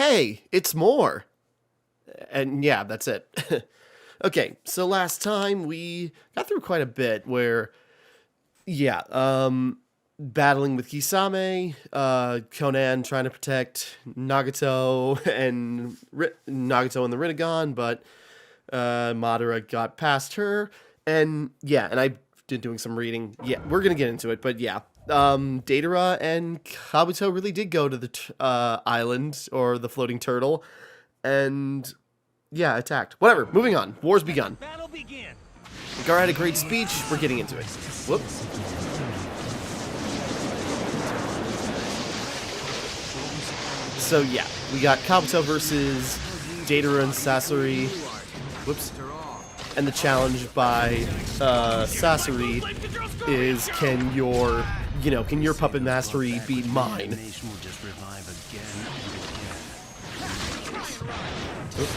hey, it's more. And yeah, that's it. Okay, so last time we got through quite a bit where, yeah, battling with Kisame, Conan trying to protect Nagato and Nagato and the Rinnegan, but Madara got past her, and yeah, and I did doing some reading. Yeah, we're gonna get into it, but yeah, Datara and Kabuto really did go to the island or the floating turtle, and yeah, attacked. Whatever. Moving on. War's begun. Battle begin. Gar had a great speech. We're getting into it. Whoops. So yeah, we got Kabuto versus Datara and Sasori. Whoops. And the challenge by Sasori is, can your puppet mastery beat mine? Oops.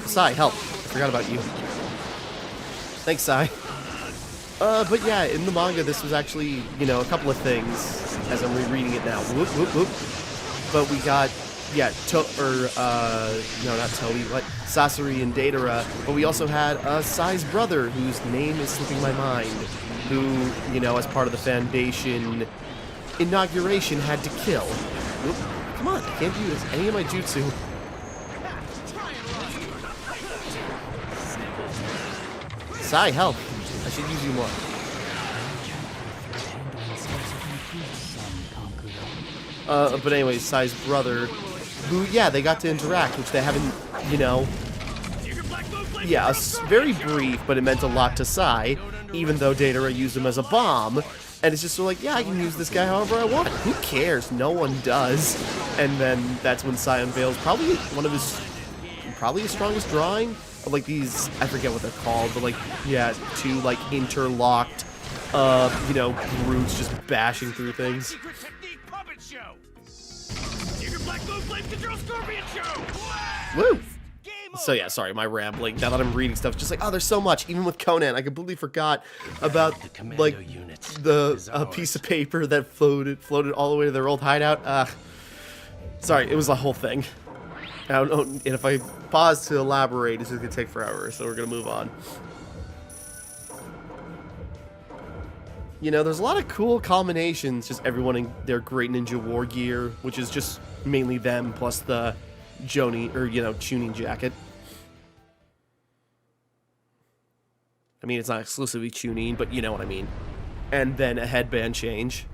Sai, help. I forgot about you. Thanks, Sai. But yeah, in the manga, this was actually, a couple of things as I'm rereading it now. Whoop, whoop, whoop. But we got, yeah, no, not Toby, but Sasori and Datara. But we also had Sai's brother, whose name is slipping my mind, who, as part of the Foundation inauguration, had to kill. Whoop. Come on, I can't use any of my jutsu. Sai, help. I should use you more. But anyways, Sai's brother, who, yeah, they got to interact, which they haven't, yeah, very brief, but it meant a lot to Sai, even though Datara used him as a bomb, and it's just sort of like, yeah, I can use this guy however I want. Who cares? No one does. And then that's when Sai unveils probably his strongest drawing. Like these, I forget what they're called, but like, yeah, two like interlocked, brutes just bashing through things. Woo! So yeah, sorry, my rambling. Now that I'm reading stuff, just like, oh, there's so much. Even with Conan, I completely forgot about like the piece of paper that floated all the way to their old hideout. Sorry, it was the whole thing. I don't know, and if I pause to elaborate, it's just gonna take forever, so we're gonna move on. There's a lot of cool combinations, just everyone in their great ninja war gear, which is just mainly them, plus the Joni, or, tuning jacket. I mean, it's not exclusively tuning, but you know what I mean. And then a headband change.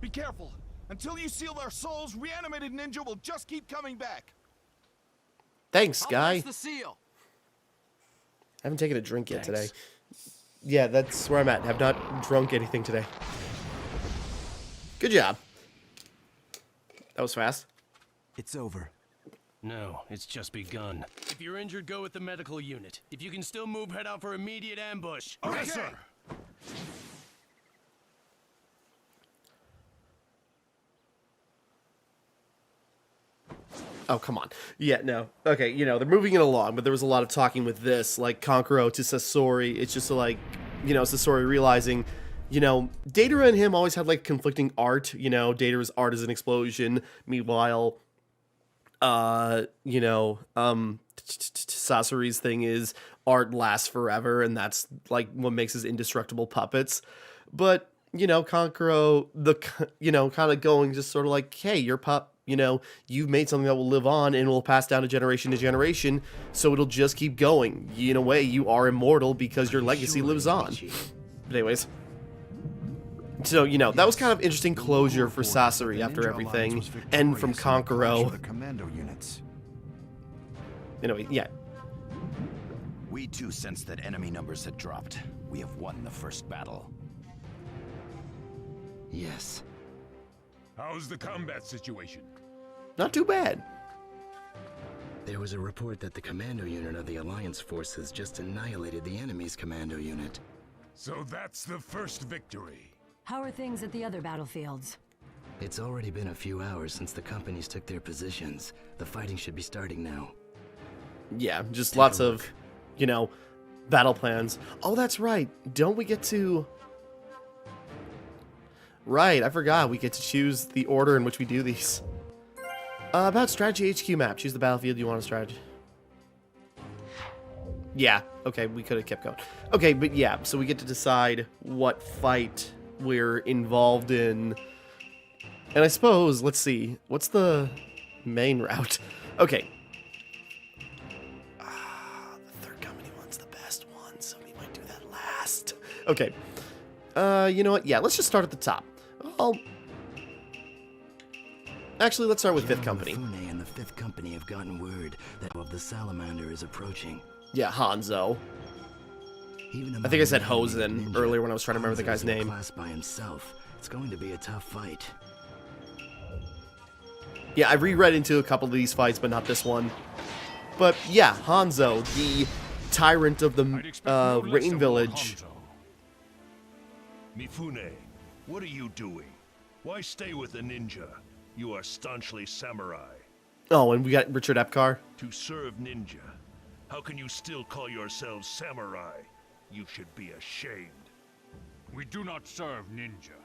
Be careful! Until you seal their souls, reanimated ninja will just keep coming back. Thanks, guy. The seal. I haven't taken a drink yet today. Yeah, that's where I'm at. Have not drunk anything today. Good job. That was fast. It's over. No, it's just begun. If you're injured, go with the medical unit. If you can still move, head out for immediate ambush. Okay, sir. Oh, come on. Yeah, no. Okay, they're moving it along, but there was a lot of talking with this, like, Kankuro to Sasori. It's just like, Sasori realizing, Datara and him always had, like, conflicting art. Datara's art is an explosion. Meanwhile, Sasori's thing is art lasts forever, and that's, like, what makes his indestructible puppets. But, Kankuro, kind of going just sort of like, hey, your you've made something that will live on and will pass down to generation, so it'll just keep going. In a way, you are immortal because your legacy lives on. But anyways. So, that was kind of interesting closure for Sasori after everything. And from Kankuro. Anyway, yeah. We too sensed that enemy numbers had dropped. We have won the first battle. Yes. How's the combat situation? Not too bad. There was a report that the commando unit of the Alliance forces just annihilated the enemy's commando unit. So that's the first victory. How are things at the other battlefields? It's already been a few hours since the companies took their positions. The fighting should be starting now. Yeah, just lots of, battle plans. Oh, that's right. Don't we get to... Right, I forgot. We get to choose the order in which we do these. About strategy HQ map. Choose the battlefield you want to strategy. Yeah, okay, we could have kept going. Okay, but yeah, so we get to decide what fight we're involved in. And I suppose, let's see, what's the main route? Okay. The third company one's the best one, so we might do that last. Okay. You know what? Yeah, let's just start at the top. Actually, let's start with Fifth Company. Mifune and the Fifth Company have gotten word that of the salamander is approaching. Yeah, Hanzo. Even I think I said among the Hosen ninja, earlier when I was trying to remember the Hanzo guy's is in a name. class by himself. It's going to be a tough fight. Yeah, I reread into a couple of these fights, but not this one. But yeah, Hanzo, the tyrant of the Rain Village. Mifune, what are you doing? Why stay with the ninja? You are staunchly samurai. Oh, and we got Richard Epcar. To serve ninja. How can you still call yourselves samurai? You should be ashamed. We do not serve ninja.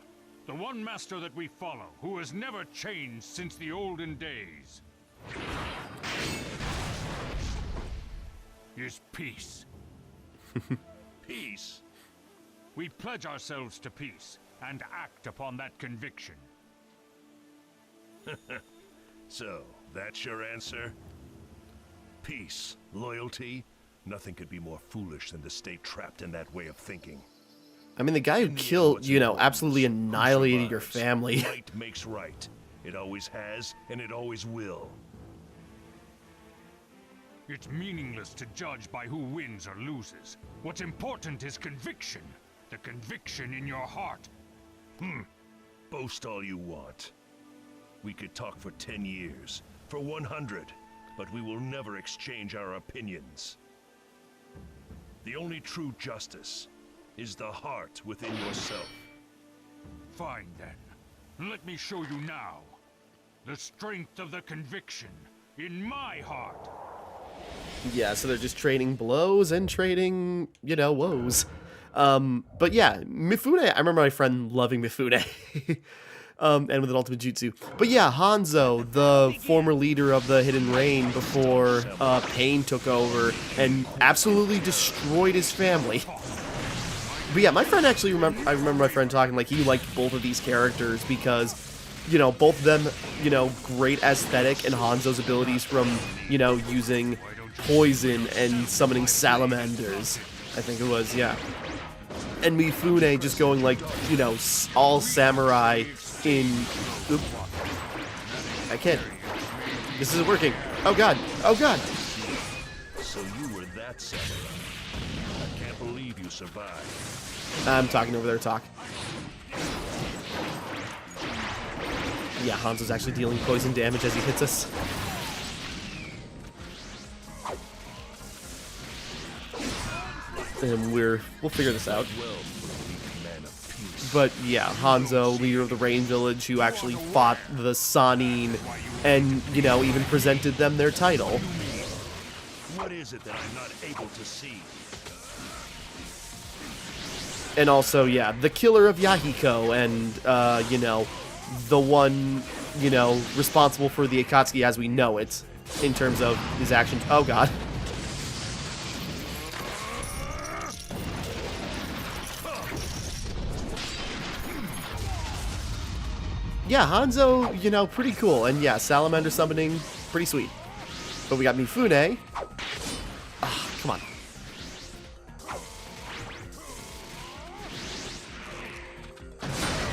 The one master that we follow, who has never changed since the olden days, is peace. Peace? We pledge ourselves to peace and act upon that conviction. So, that's your answer? Peace, loyalty, nothing could be more foolish than to stay trapped in that way of thinking. I mean, the guy who killed, you know, absolutely annihilated your family. Right makes right. It always has, and it always will. It's meaningless to judge by who wins or loses. What's important is conviction. The conviction in your heart. Boast all you want. We could talk for 10 years, for 100, but we will never exchange our opinions. The only true justice is the heart within yourself. Fine then. Let me show you now. The strength of the conviction in my heart. Yeah, so they're just trading blows and trading, you know, woes. But yeah, Mifune, I remember my friend loving Mifune. And with an ultimate jutsu. But yeah, Hanzo, the former leader of the Hidden Rain before Pain took over and absolutely destroyed his family. But yeah, my friend actually I remember my friend talking like he liked both of these characters because, you know, both of them, you know, great aesthetic and Hanzo's abilities from, you know, using poison and summoning salamanders. I think it was, yeah. And Mifune just going like, you know, all samurai in... Oop. I can't. This isn't working. Oh god. Oh god. So you were that samurai. I can't believe you survived. I'm talking over their talk. Yeah, Hanzo's actually dealing poison damage as he hits us. And we'll figure this out. But yeah, Hanzo, leader of the Rain Village, who actually fought the Sannin and, you know, even presented them their title. What is it that I'm not able to see? And also, yeah, the killer of Yahiko and, you know, the one, you know, responsible for the Akatsuki as we know it, in terms of his actions. Oh god. Yeah, Hanzo, you know, pretty cool. And yeah, salamander summoning, pretty sweet. But we got Mifune. Ah, come on.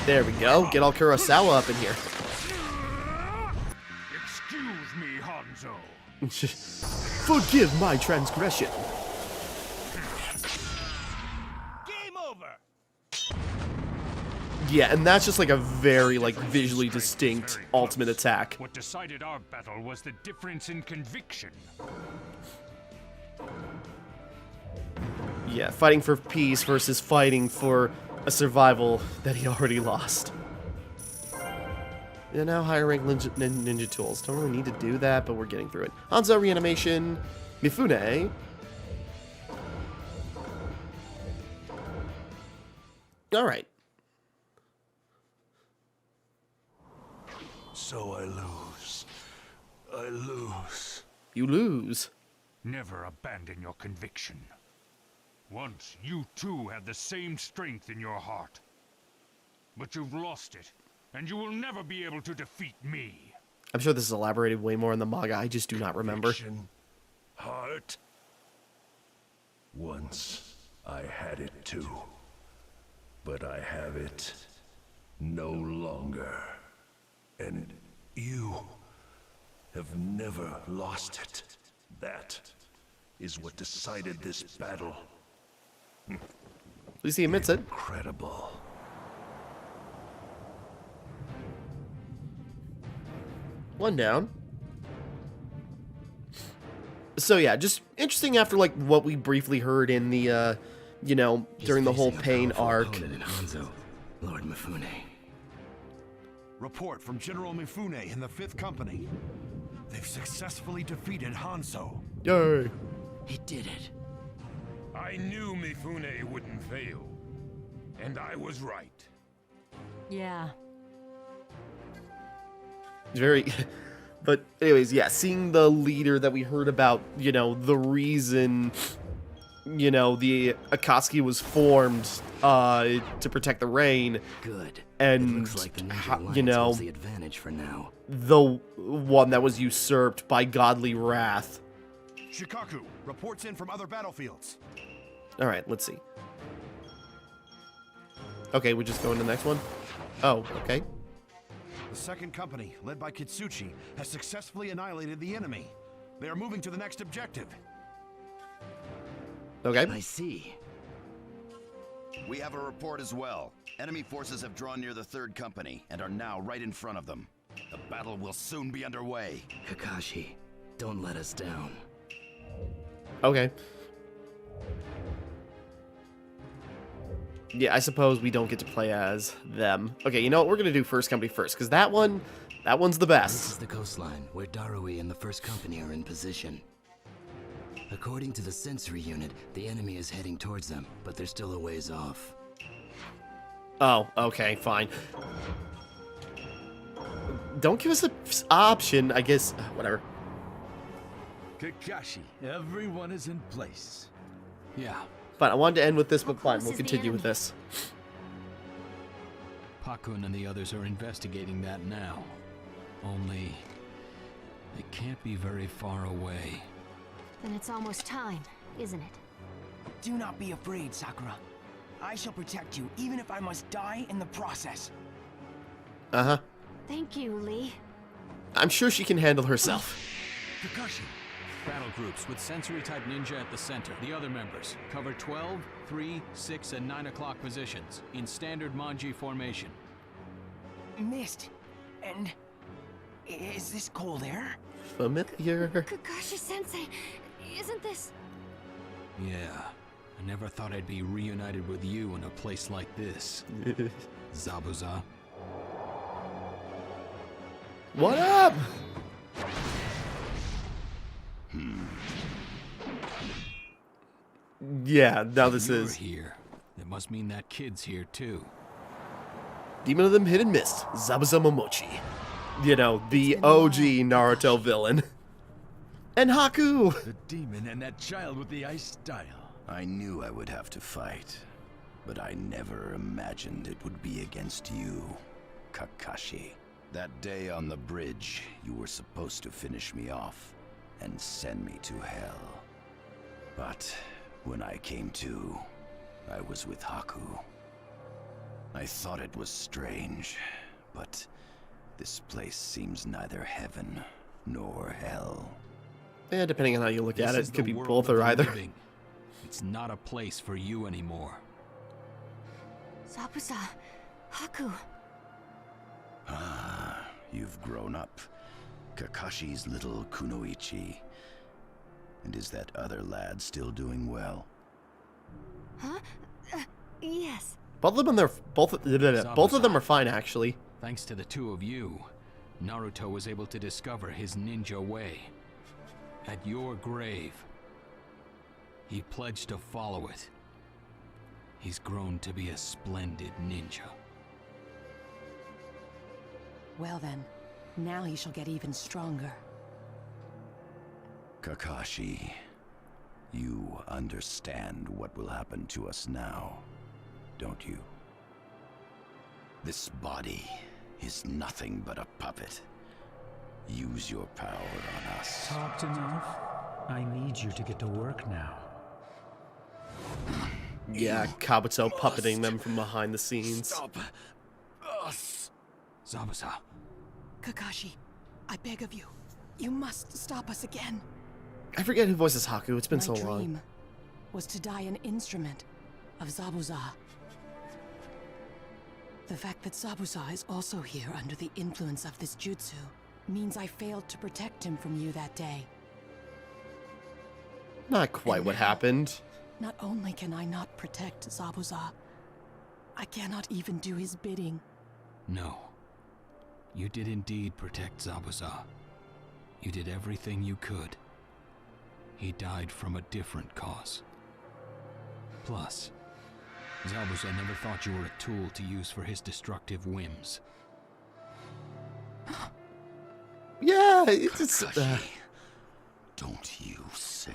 There we go. Get all Kurosawa up in here. Excuse me, Hanzo. Forgive my transgression. Game over. Yeah, and that's just like a very, like, visually distinct ultimate attack. What decided our battle was the difference in conviction. Yeah, fighting for peace versus fighting for a survival that he already lost. Yeah, now higher rank ninja tools. Don't really need to do that, but we're getting through it. Hanzo reanimation, Mifune. Alright. So I lose. I lose. You lose. Never abandon your conviction. Once, you too had the same strength in your heart. But you've lost it, and you will never be able to defeat me. I'm sure this is elaborated way more in the manga. I just do not remember. Conviction, heart. Once I had it too. But I have it no longer. And you have never lost it. That is what decided this battle. At least he admits it. Incredible. One down. So yeah, just interesting after like what we briefly heard in the, you know, during the whole Pain arc. In Hanzo, Lord Mifune. Report from General Mifune in the 5th Company. They've successfully defeated Hanzo. Yay. He did it. I knew Mifune wouldn't fail. And I was right. Yeah. It's very... But anyways, yeah, seeing the leader that we heard about, you know, the reason, you know, the Akatsuki was formed to protect the rain. Good. And, it looks like the Ninja Alliance you know, holds the advantage for now. The one that was usurped by godly wrath. Shikaku, reports in from other battlefields. Alright, let's see. Okay, we just go into the next one? Oh, okay. The 2nd Company, led by Kitsuchi, has successfully annihilated the enemy. They are moving to the next objective. Okay. I see. We have a report as well. Enemy forces have drawn near the 3rd Company and are now right in front of them. The battle will soon be underway. Kakashi, don't let us down. Okay. Yeah, I suppose we don't get to play as them. Okay, you know what? We're gonna do 1st Company first, because that one's the This best. is the coastline, where Darui and the 1st Company are in position. According to the sensory unit, the enemy is heading towards them, but they're still a ways off. Oh, okay, fine. Don't give us an option, I guess. Whatever. Kakashi, everyone is in place. Yeah, Fine, I wanted to end with this, but How fine, close we'll is the continue with enemy? this. Pakun and the others are investigating that now. Only, they can't be very far away. Then it's almost time, isn't it? Do not be afraid, Sakura. I shall protect you, even if I must die in the process. Uh-huh. Thank you, Lee. I'm sure she can handle herself. Kakashi, Battle groups with sensory-type ninja at the center. The other members cover 12, 3, 6, and 9 o'clock positions in standard manji formation. Mist. And... is this cold air? Familiar. Kakashi-sensei, isn't this... Yeah, I never thought I'd be reunited with you in a place like this. Zabuza. What up? Yeah, now this You're is here. It must mean that kid's here too. Demon of the Hidden Mist, Zabuza Momochi. You know, the OG Naruto villain. And Haku! the demon and that child with the ice style. I knew I would have to fight, but I never imagined it would be against you, Kakashi. That day on the bridge, you were supposed to finish me off and send me to hell. But when I came to, I was with Haku. I thought it was strange, but this place seems neither heaven nor hell. Yeah, depending on how you look at This it, is it could the be world both of or the either. living. It's not a place for you anymore. Zabuza, Haku. Ah, you've grown up. Kakashi's little Kunoichi. And is that other lad still doing well? Huh? Yes. Both of them are fine, actually. Thanks to the two of you, Naruto was able to discover his ninja way. At your grave, he pledged to follow it. He's grown to be a splendid ninja. Well then, Now he shall get even stronger. Kakashi, you understand what will happen to us now, don't you? This body is nothing but a puppet. Use your power on us. Talked enough? I need you to get to work now. Yeah, Kabuto puppeting them from behind the scenes. Stop us. Zabuza. Kakashi, I beg of you. You must stop us again. I forget who voices Haku. It's been My so dream long. was to die an instrument of Zabuza. The fact that Zabuza is also here under the influence of this jutsu means I failed to protect him from you that day. Not quite what happened. Not only can I not protect Zabuza, I cannot even do his bidding. No. You did indeed protect Zabuza. You did everything you could. He died from a different cause. Plus, Zabuza never thought you were a tool to use for his destructive whims. Yeah, it's Kakashi, don't you say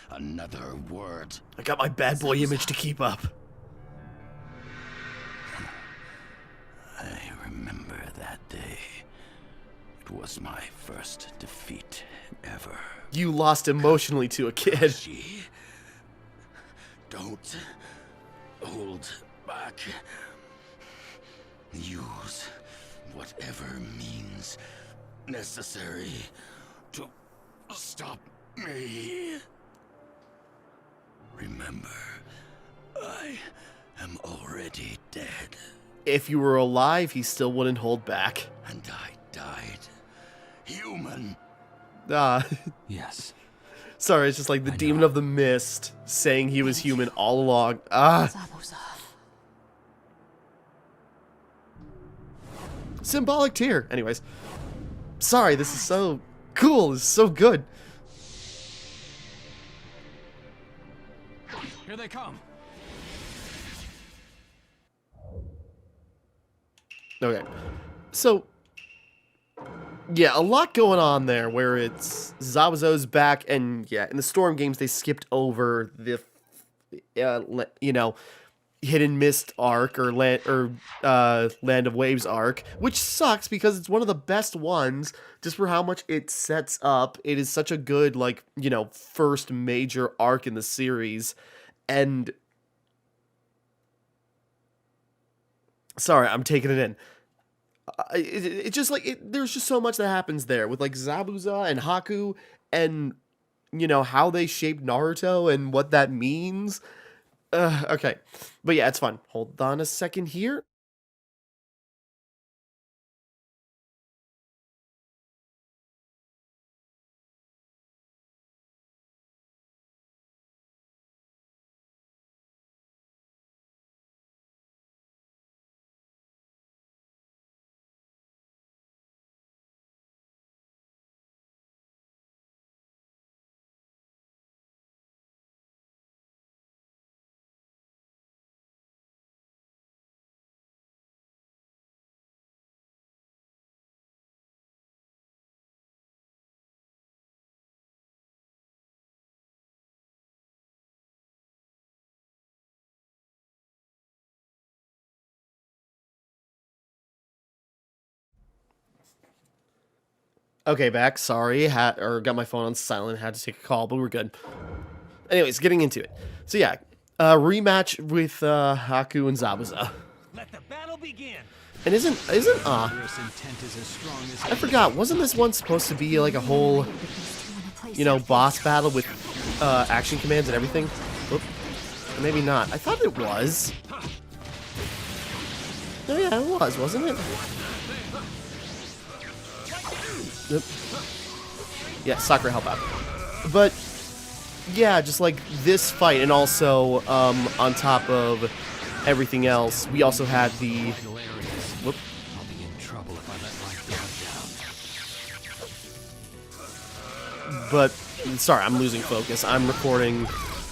another word. I got my bad boy image to keep up. I remember that day. It was my first defeat ever. You lost emotionally to a kid. Kakashi, don't hold back. Use whatever means necessary to stop me. Remember, I am already dead. If you were alive, he still wouldn't hold back. And I died human. Yes. Sorry, it's just like the demon of the mist saying he was human all along. Symbolic tear. Anyways. Sorry, this is so cool. This is so good. Here they come. Okay. So, yeah, a lot going on there where it's Zabuza's back, and yeah, in the Storm games, they skipped over the, you know, Hidden Mist arc or Land of Waves arc, which sucks because it's one of the best ones just for how much it sets up. It is such a good, like, you know, first major arc in the series, and sorry, I'm taking it in. It's just like, there's just so much that happens there with like Zabuza and Haku and, you know, how they shaped Naruto and what that means. Okay. But yeah, it's fun. Hold on a second here. Okay, back. Sorry, got my phone on silent. Had to take a call, but we're good. Anyways, getting into it. So yeah, rematch with Haku and Zabuza. Let the battle begin. And isn't I forgot. Wasn't this one supposed to be like a whole, you know, boss battle with action commands and everything? Oop. Maybe not. I thought it was. Oh yeah, it was, wasn't it? Yep. Yeah, Sakura help out. But yeah, just like this fight, and also on top of everything else, we also had the. Whoop. I'll be in trouble if I let my guard down. But sorry, I'm losing focus. I'm recording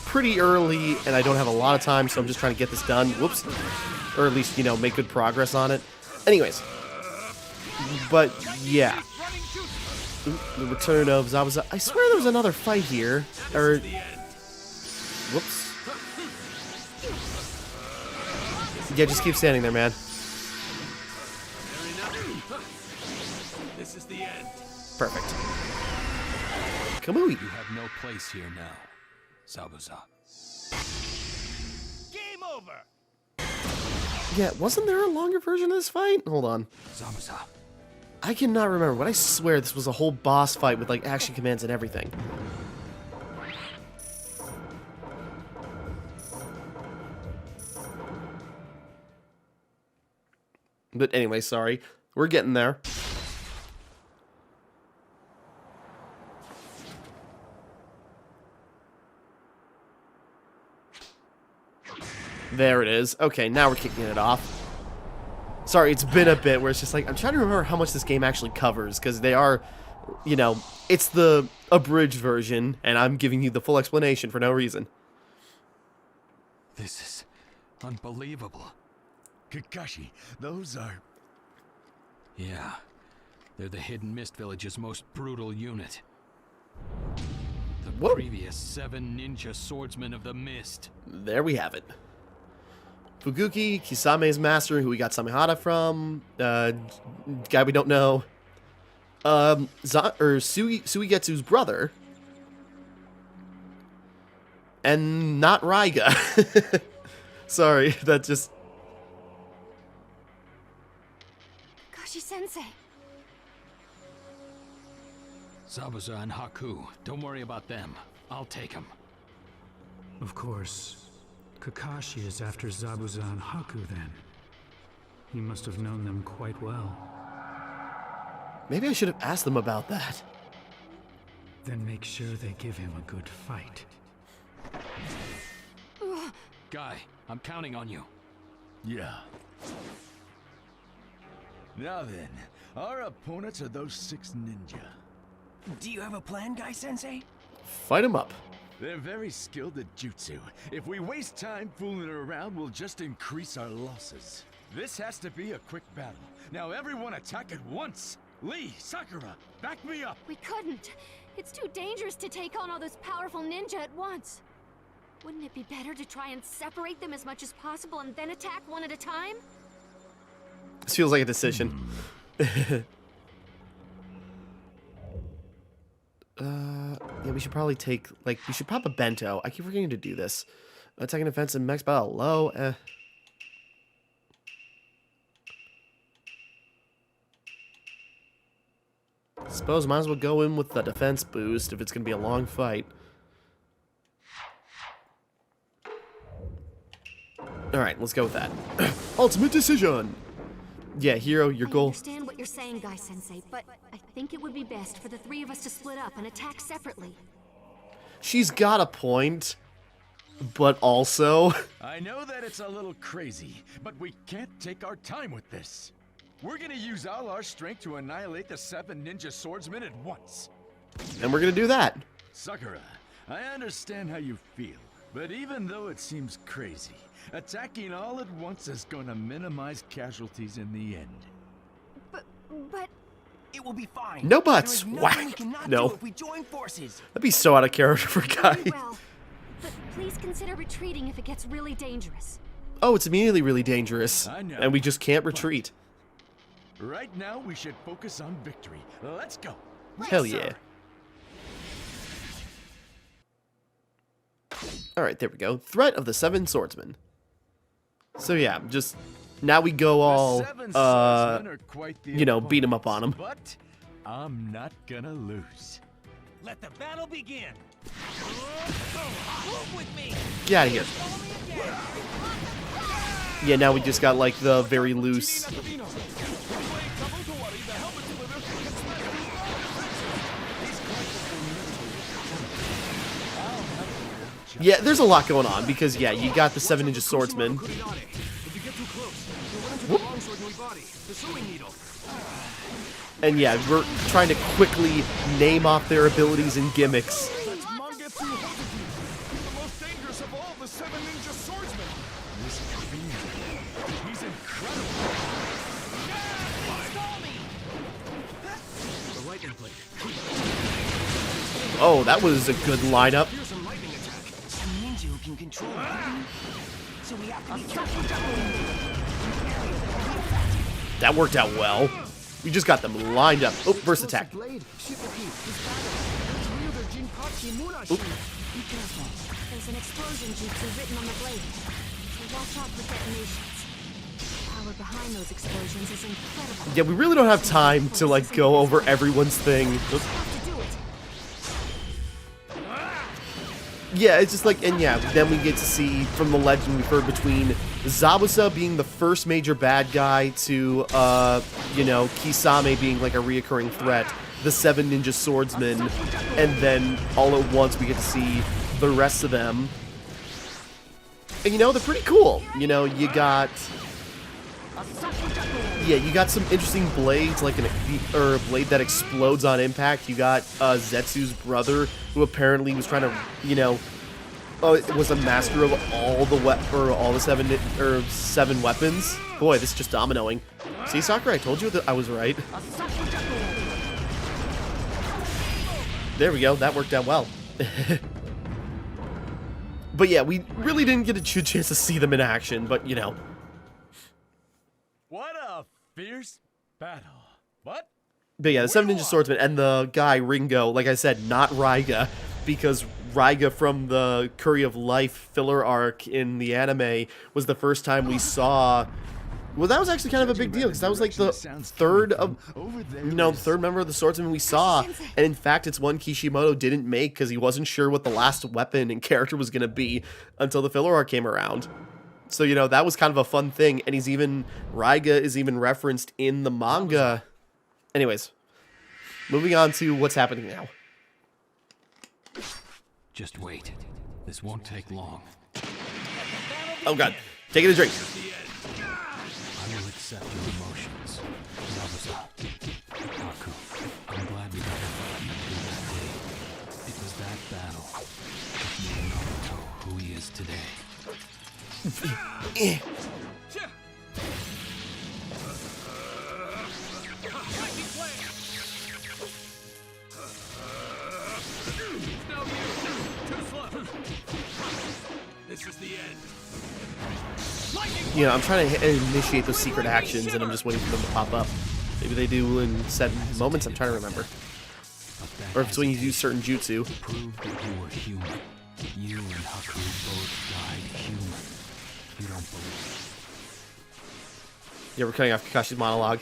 pretty early, and I don't have a lot of time, so I'm just trying to get this done. Whoops. Or at least, you know, make good progress on it. Anyways. But yeah. Ooh, the return of Zabuza. I swear there was another fight here. Or whoops. Yeah, just keep standing there, man. This is the end. Perfect. Kamui. You have no place here now, Zabuza. Game over. Yeah, wasn't there a longer version of this fight? Hold on. Zabuza. I cannot remember, but I swear this was a whole boss fight with like action commands and everything. But anyway, sorry. We're getting there. There it is. Okay, now we're kicking it off. Sorry, it's been a bit where it's just like, I'm trying to remember how much this game actually covers, because they are, you know, it's the abridged version, and I'm giving you the full explanation for no reason. This is unbelievable. Kakashi, those are... Yeah, they're the Hidden Mist Village's most brutal unit. The previous 7 ninja swordsmen of the Mist. There we have it. Fuguki, Kisame's master, who we got Samehada from, guy we don't know. Suigetsu's brother. And not Raiga. Sorry, that just... Sensei. Zabuza and Haku, don't worry about them. I'll take them. Of course. Kakashi is after Zabuza and Haku then. He must have known them quite well. Maybe I should have asked them about that. Then make sure they give him a good fight. Guy, I'm counting on you. Yeah. Now then, our opponents are those 6 ninja. Do you have a plan, Guy Sensei? Fight him up. They're very skilled at jutsu. If we waste time fooling around, we'll just increase our losses. This has to be a quick battle. Now everyone attack at once! Lee, Sakura, back me up! We couldn't. It's too dangerous to take on all those powerful ninja at once. Wouldn't it be better to try and separate them as much as possible and then attack one at a time? This feels like a decision. Yeah, we should probably take, like, we should pop a bento. I keep forgetting to do this. Attack and defense and max battle low. Suppose might as well go in with the defense boost if it's going to be a long fight. Alright, let's go with that. Ultimate decision! Yeah, Hero, your goal. I understand what you're saying, Guy Sensei, but I think it would be best for the 3 of us to split up and attack separately. She's got a point, but also... I know that it's a little crazy, but we can't take our time with this. We're gonna use all our strength to annihilate the 7 ninja swordsmen at once. And we're gonna do that. Sakura, I understand how you feel, but even though it seems crazy, attacking all at once is gonna minimize casualties in the end. But it will be fine. No buts. There is nothing Whack. we cannot No. do if we join forces. That'd be so out of character for Guy. Very well, but please consider retreating if it gets really dangerous. Oh, it's immediately really dangerous. I know. And we just can't retreat. Right now, we should focus on victory. Let's go. Hell yeah. Alright, there we go. Threat of the 7 swordsmen. So yeah, just... Now we go all, you know, beat him up on him. But I'm not gonna lose. Let the battle begin. Move with me. Get out of here. Yeah, now we just got, like, the very loose... Yeah, there's a lot going on, because, yeah, you got the 7 ninja swordsmen. And yeah, we're trying to quickly name off their abilities and gimmicks. That's Mangetsu Hozuki, the most dangerous of all the 7 ninja swordsmen. This is He's incredible. Oh, that was a good lineup. A ninja who can control lightning? So we have to be careful. That worked out well. We just got them lined up. Oh, burst attack. Oop. There's an explosion jutsu written on the blade, so watch out for detonations. The power behind those explosions is incredible. Yeah, we really don't have time to, like, go over everyone's thing. Yeah, it's just like, and yeah, then we get to see from the legend we've heard between Zabuza being the first major bad guy to, you know, Kisame being like a reoccurring threat, the 7 ninja swordsmen, and then all at once we get to see the rest of them. And you know, they're pretty cool. You know, you got... Yeah, you got some interesting blades, like a blade that explodes on impact. You got Zetsu's brother, who apparently was trying to, you know, was a master of all the 7 weapons. Boy, this is just dominoing. See, Sakura, I told you that I was right. There we go. That worked out well. But yeah, we really didn't get a chance to see them in action, but you know. What a fierce battle. What? But yeah, the 7 ninja swordsman and the guy Ringo, like I said, not Raiga, because Raiga from the Curry of Life filler arc in the anime was the first time we saw. Well, that was actually kind of a big deal because that was like the third member of the swordsman we saw, and in fact, it's one Kishimoto didn't make because he wasn't sure what the last weapon and character was gonna be until the filler arc came around. So, you know, that was kind of a fun thing, and Raiga is even referenced in the manga. Anyways, moving on to what's happening now. Just wait. This won't take long. Oh god, taking a drink. I will accept your emotions. Zabuza, Haku, I'm glad we got to fight you that day. It was that battle that made Naruto who he is today. This is the end. You know, I'm trying to initiate those secret actions, and I'm just waiting for them to pop up. Maybe they do in set moments, I'm trying to remember. Or if it's when you do certain jutsu. Prove that you were human. You and Haku both died human. You don't believe. Yeah, we're cutting off Kakashi's monologue.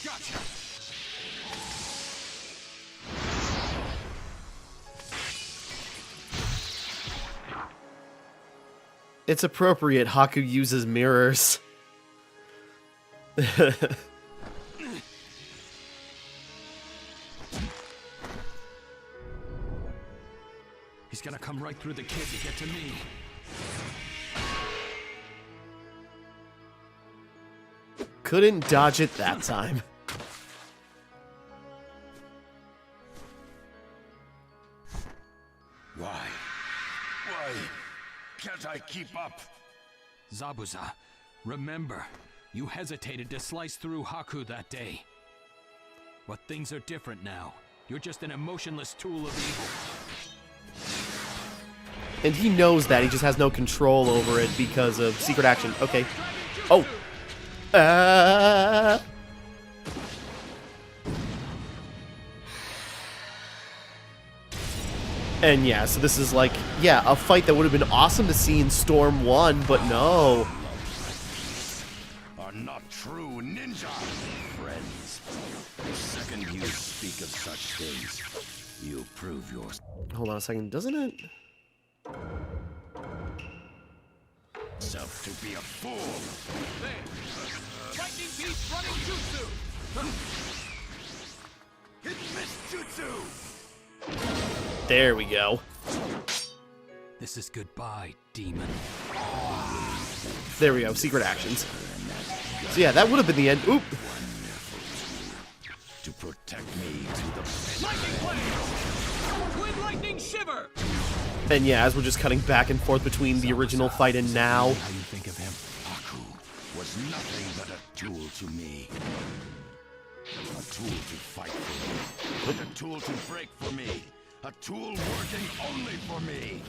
Gotcha. It's appropriate Haku uses mirrors. He's gonna come right through the kid to get to me. Couldn't dodge it that time. Why? Why can't I keep up? Zabuza, remember, you hesitated to slice through Haku that day. But things are different now. You're just an emotionless tool of evil. And he knows that, he just has no control over it because of secret action. Okay. Oh! And yeah, so this is like, yeah, a fight that would have been awesome to see in Storm 1, but no. Are not true ninja friends. The second you speak of such things, you prove yours. Hold on a second, doesn't it? Self to be a fool. There. Lightning beast running jutsu. It missed jutsu. There we go. This is goodbye, demon. There we go, secret actions. So yeah, that would have been the end. Oop! To protect me to the Lightning blade. Twin lightning shiver. And yeah, as we're just cutting back and forth between the original fight and now. How you think of him? Haku was nothing but a tool to me. A tool to fight for me. A tool to break for me. A tool working only for me.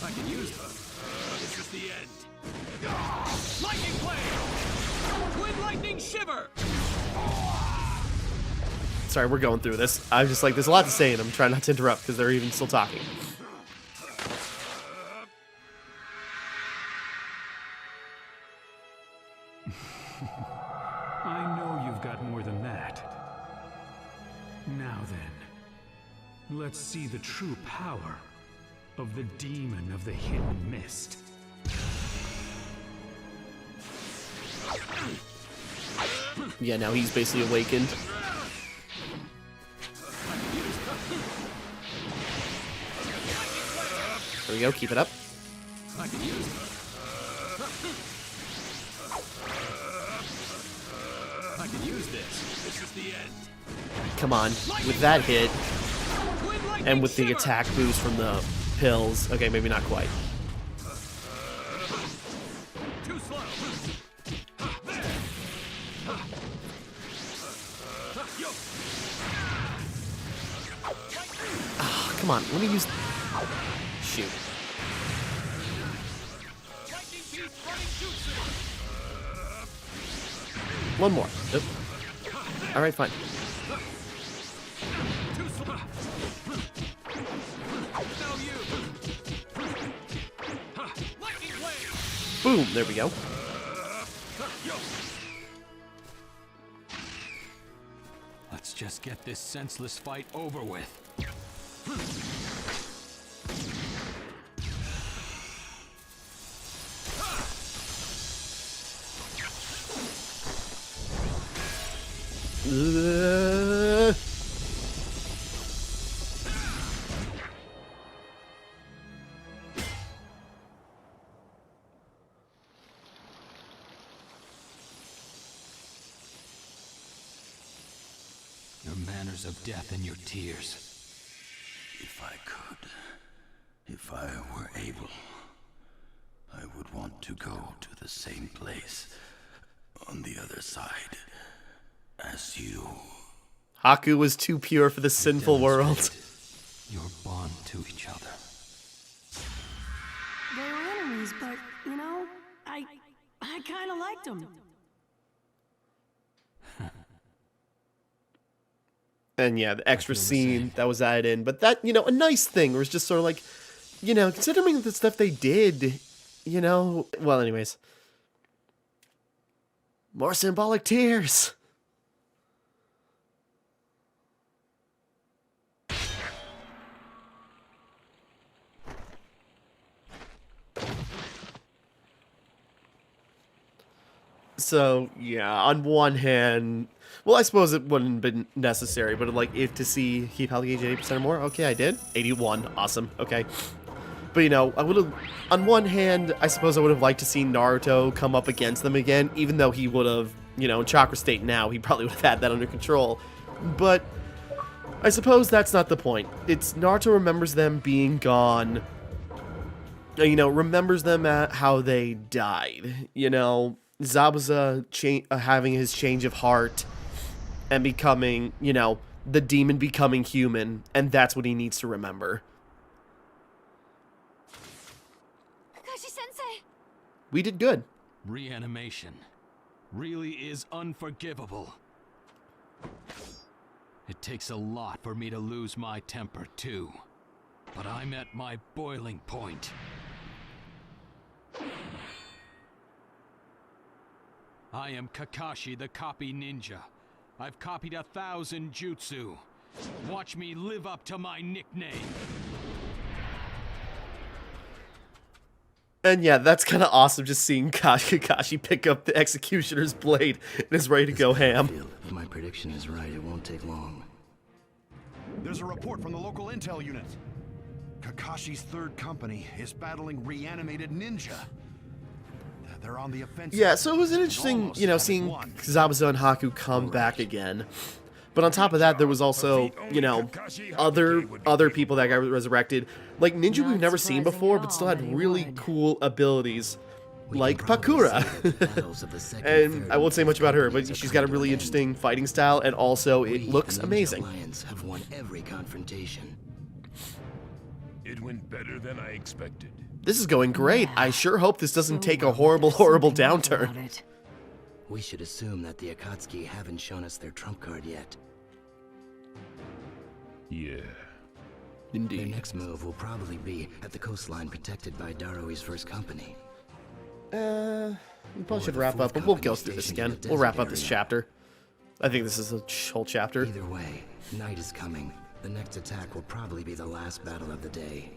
I can use her. This is the end. Lightning Blade! Twin Lightning Shiver! Sorry, we're going through this. I'm just like, there's a lot to say, and I'm trying not to interrupt because they're even still talking. I know you've got more than that. Now then, let's see the true power of the Demon of the Hidden Mist. Yeah, now he's basically awakened. There we go, keep it up. I can use her. I can use this. This is the end. Come on, with that hit, and with the attack boost from the pills. Okay, maybe not quite. Too slow. Oh, come on, let me use... Shoot. One more. Yep. Alright, fine. Boom, there we go. Let's just get this senseless fight over with. Your manners of death and your tears. If I could, if I were able, I would want to go to the same place on the other side as you. Haku was too pure for the sinful world. Your bond to each other. They were enemies, but, you know, I kind of liked them. And yeah, the extra scene that was added in. But that, you know, a nice thing. It was just sort of like, you know, considering the stuff they did, you know. Well, anyways. More symbolic tears. So, yeah, on one hand, well, I suppose it wouldn't have been necessary, but like, if to see keep health gauge 80% or more, okay, I did. 81, awesome, okay. But, you know, I would have, on one hand, I suppose I would have liked to see Naruto come up against them again, even though he would have, you know, in Chakra State now, he probably would have had that under control. But I suppose that's not the point. It's Naruto remembers them being gone, you know, remembers them at how they died, you know. Zabuza having his change of heart and becoming, you know, the demon becoming human, and that's what he needs to remember. Kakashi-sensei! We did good. Reanimation really is unforgivable. It takes a lot for me to lose my temper, too. But I'm at my boiling point. I am Kakashi the Copy Ninja. I've copied 1,000 jutsu. Watch me live up to my nickname. And yeah, that's kind of awesome just seeing Kakashi pick up the Executioner's blade and is ready to go ham. If my prediction is right, it won't take long. There's a report from the local intel unit. Kakashi's third company is battling reanimated ninja. They're on the offensive. Yeah, so it was interesting, you know, seeing Zabuza and Haku come back again. But on top of that, there was also, you know, other people that got resurrected. Like ninja we've never seen before, but still had really cool abilities. Like Pakura. And I won't say much about her, but she's got a really interesting fighting style, and also it looks amazing. Have won every confrontation. It went better than I expected. This is going great. I sure hope this doesn't take a horrible downturn. We should assume that the Akatsuki haven't shown us their trump card yet. Yeah. Indeed. Their next move will probably be at the coastline protected by Darui's first company. We probably should wrap up, but we'll go through this again. We'll wrap up this chapter. I think this is a whole chapter. Either way, night is coming. The next attack will probably be the last battle of the day.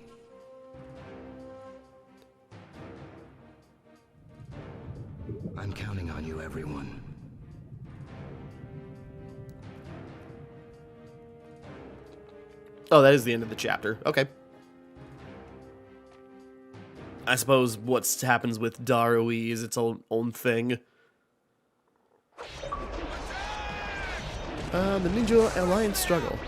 I'm counting on you, everyone. Oh, that is the end of the chapter. Okay. I suppose what happens with Darui is its own thing. The Ninja Alliance struggle.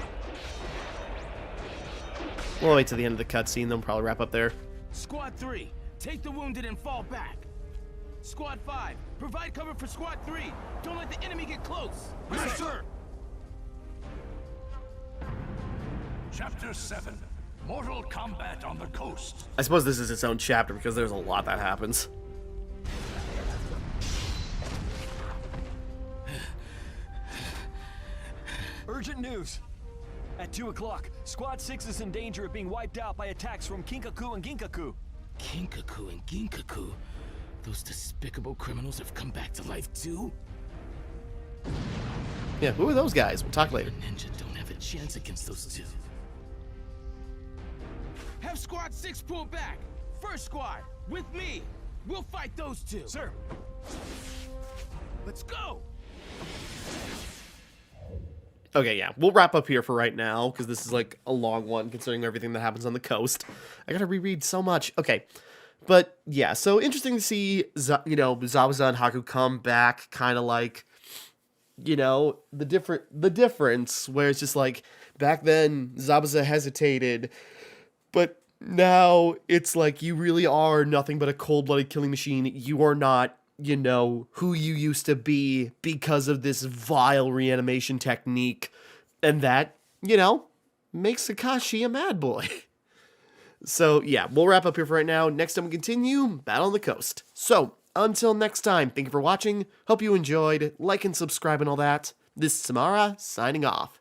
We'll wait to the end of the cutscene, then we'll probably wrap up there. Squad 3, take the wounded and fall back. Squad 5, provide cover for Squad 3. Don't let the enemy get close. Yes, sir. Chapter 7. Mortal Combat on the Coast. I suppose this is its own chapter because there's a lot that happens. Urgent news. At 2 o'clock, Squad 6 is in danger of being wiped out by attacks from Kinkaku and Ginkaku. Kinkaku and Ginkaku? Those despicable criminals have come back to life too? Yeah, who are those guys? We'll talk later. Ninja don't have a chance against those two. Have Squad 6 pull back. First Squad, with me. We'll fight those two. Sir. Let's go. Okay, yeah, we'll wrap up here for right now, because this is, like, a long one, considering everything that happens on the coast. I gotta reread so much. Okay, but, yeah, so interesting to see, you know, Zabuza and Haku come back, kind of like, you know, the difference, where it's just like, back then, Zabuza hesitated, but now it's like, you really are nothing but a cold-blooded killing machine. You are not, you know, who you used to be because of this vile reanimation technique. And that, you know, makes Kakashi a mad boy. So, yeah, we'll wrap up here for right now. Next time we continue, Battle on the Coast. So, until next time, thank you for watching. Hope you enjoyed. Like and subscribe and all that. This is Timmara, signing off.